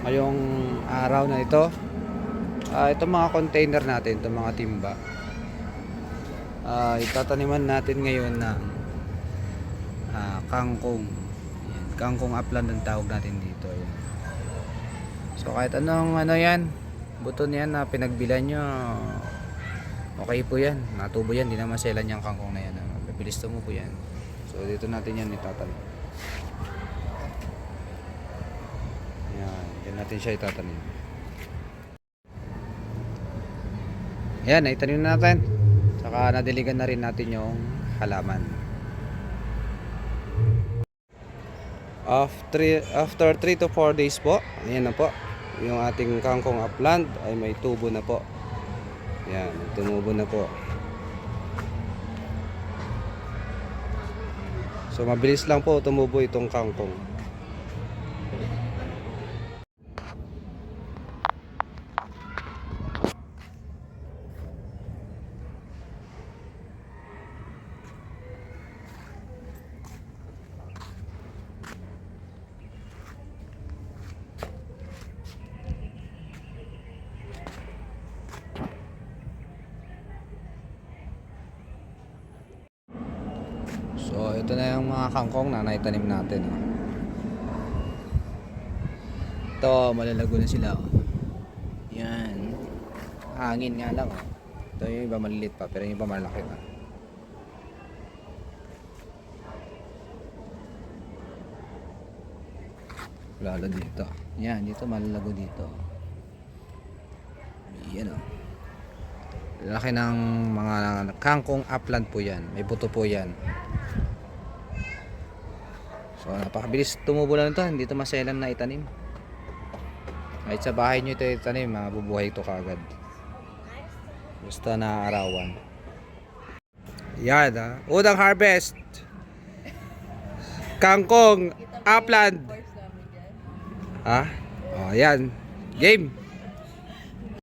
ngayong araw na ito. Itong mga container natin, itong mga timba, itataniman natin ngayon ng kangkong. Ayan, kangkong upland ang tawag natin dito. Ayan. So kahit anong yan, buto niyan na pinagbilan nyo, okay po yan, natubo yan, di na maselan yung kangkong na yan. Mabilis tumubo yan. So dito natin yan itatanim. Ayan, dyan natin siya itatanim. Ayan, naitanim na natin. Saka nadiligan na rin natin yung halaman. After 3 to 4 days po, ayan na po, yung ating kangkong upland ay may tubo na po. Ayan, tumubo na po. So mabilis lang po tumubo itong kangkong. So ito na yung mga kangkong na naitanim natin. Ito, malalago na sila. Yan. Hangin nga lang. Ito yung iba maliliit pa, pero yung iba malaki na. Lalo dito. Yan, dito malalago dito. Yan o. Laki ng mga kangkong upland po yan. May buto po yan. So napakabilis tumubo lang ito. Hindi ito maselan na itanim. Kahit sa bahay nyo ito itanim, mabubuhay ito kagad. Basta naaarawan. Yan ha. Unang harvest. Kangkong upland. Ha? Oh, yan. Game.